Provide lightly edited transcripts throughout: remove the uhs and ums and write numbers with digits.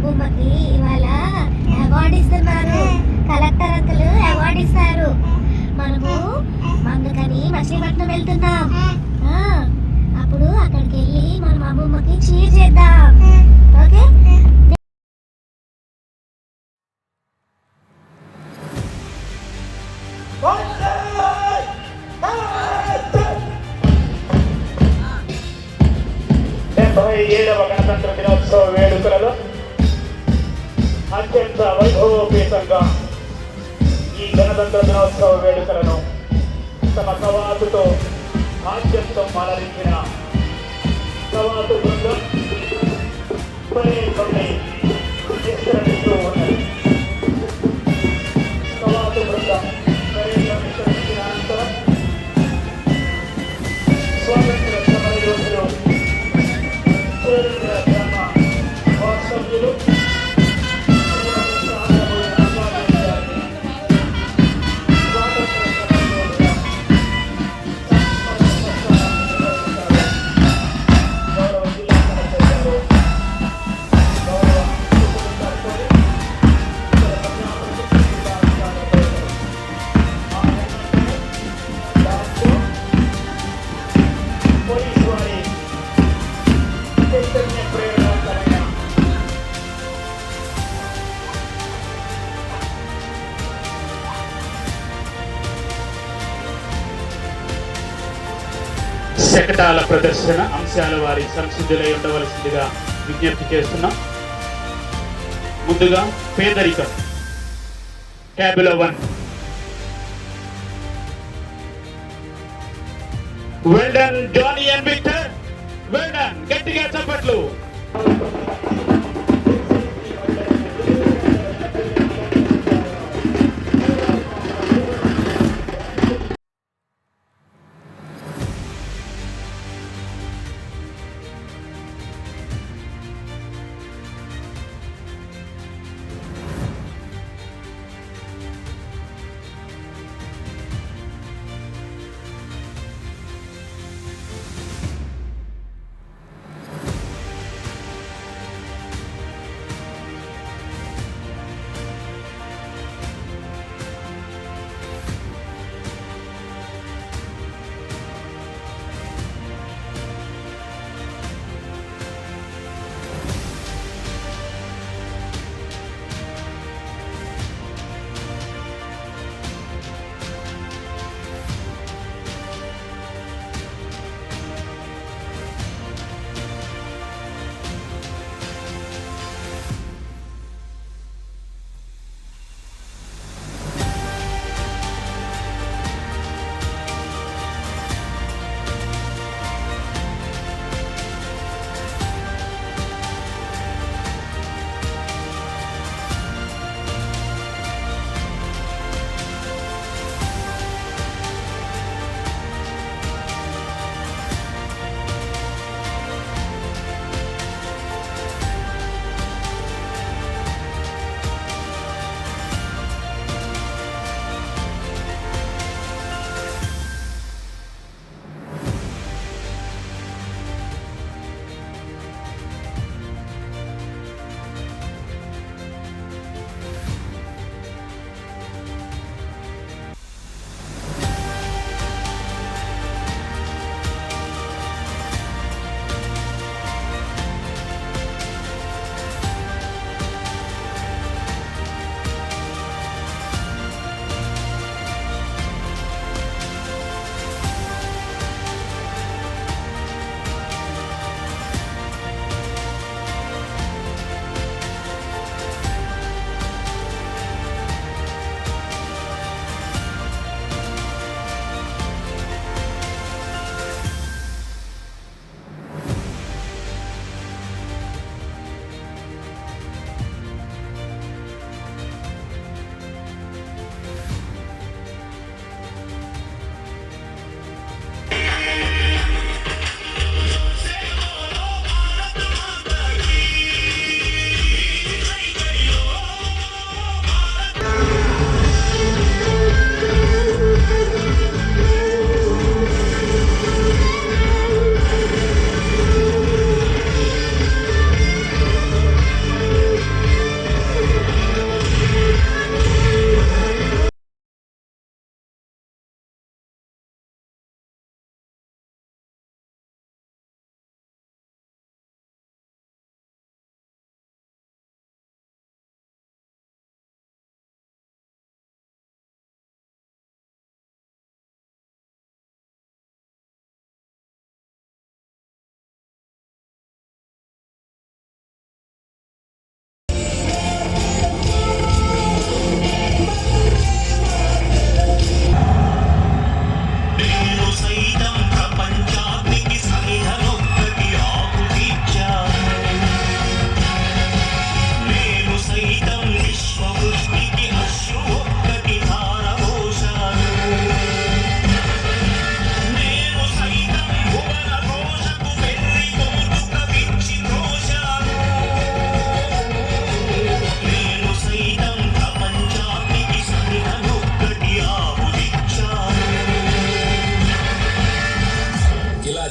అమ్మమ్మకి ఇవాళ అవార్డు ఇస్తున్నారు. కలెక్టర్ అంకులు అవార్డు ఇస్తారు. మనము అందుకని మచిలీపట్నం వెళ్తున్నాం. అప్పుడు అక్కడికి వెళ్ళి మనం అమ్మమ్మకి చీర్ చేద్దాం. ఓకే. ఏడవ గణతంత్ర దినోత్సవ వేడుకలలో అత్యంత వైభవోపేతంగా ఈ గణతంత్ర దినోత్సవ వేడుకలను తమ కవాతుతో ఆద్యంతం అలరించిన కవాతు బృందం కొన్ని విస్తరిస్తూ ఉన్నది. కవాతు బృందం విస్తరించిన అనంతరం స్వాతంత్ర సమర యోధులు గ్రామ వాస్తవ్యులు శకటాల ప్రదర్శన అంశాల వారి సంసిద్ధులై ఉండవలసిందిగా విజ్ఞప్తి చేస్తున్నాం. ముందుగా పేదరికం ట్యాబులో 1. Well done Johnny and Victor, well done. గట్టిగా చప్పట్లు.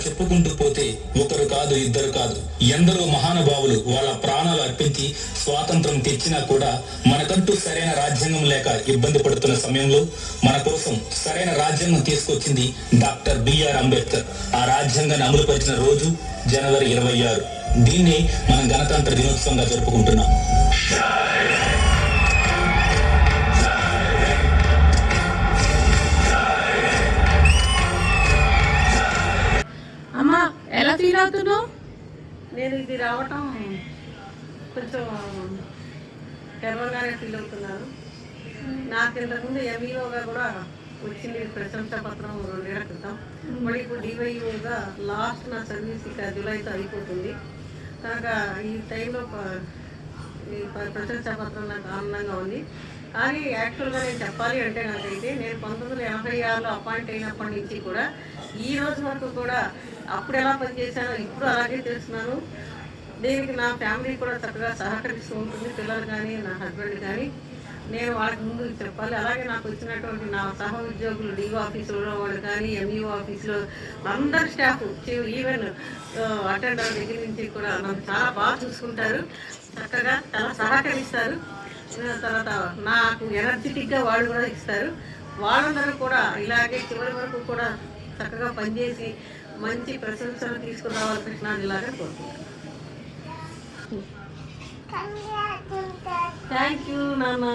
చెప్పుకుంటూ పోతే ఒకరు కాదు, ఇద్దరు కాదు, ఎందరో మహానుభావులు వాళ్ళ ప్రాణాలు అర్పించి స్వాతంత్రం తెచ్చినా కూడా మనకంటూ సరైన రాజ్యాంగం లేక ఇబ్బంది పడుతున్న సమయంలో మన కోసం సరైన రాజ్యాంగం తీసుకొచ్చింది డాక్టర్ బిఆర్ అంబేద్కర్. ఆ రాజ్యాంగాన్ని అమలుపరిచిన రోజు జనవరి 26. దీన్ని మనం గణతంత్ర దినోత్సవంగా జరుపుకుంటున్నాం. అమ్మా ఎలా ఫీల్ అవుతున్నావు? నేను ఇది రావటం కొంచెం గర్వంగానే ఫీల్ అవుతున్నాను. నాకు ఇంతకుముందు ఎంఈఓగా కూడా వచ్చింది ప్రశంసా పత్రం 2 ఏళ్ల క్రితం. మళ్ళీ ఇప్పుడు డివైఓగా లాస్ట్ నా సర్వీస్ ఇక జూలైతో అయిపోతుంది. కనుక ఈ టైంలో ఈ ప్రశంసా పత్రం నాకు ఆనందంగా ఉంది. కానీ యాక్చువల్గా నేను చెప్పాలి అంటే నాకైతే నేను 1986లో అపాయింట్ అయినప్పటి నుంచి కూడా ఈ రోజు వరకు కూడా అప్పుడు ఎలా పనిచేశానో ఇప్పుడు అలాగే చేస్తున్నాను. దీనికి నా ఫ్యామిలీ కూడా చక్కగా సహకరిస్తూ ఉంటుంది, పిల్లలు కానీ నా హస్బెండ్ కానీ. నేను వాళ్ళకి ముందు చెప్పాలి. అలాగే నాకు వచ్చినటువంటి నా సహ ఉద్యోగులు డిఓ ఆఫీసులో వాళ్ళు కానీ ఎంఈఓ ఆఫీసులో అందరు స్టాఫ్ ఈవెన్ అటెండర్ దగ్గర నుంచి కూడా నన్ను చాలా బాగా చూసుకుంటారు, చక్కగా చాలా సహకరిస్తారు. తర్వాత నాకు ఎనర్జెటిక్గా వాళ్ళు కూడా ఇస్తారు. వాళ్ళందరూ కూడా ఇలాగే చివరి వరకు కూడా చక్కగా పనిచేసి మంచి ప్రశంసలు తీసుకురావాలి కృష్ణా జిల్లాగా కోరుకుంటున్నాను. థ్యాంక్ యూ నాన్న.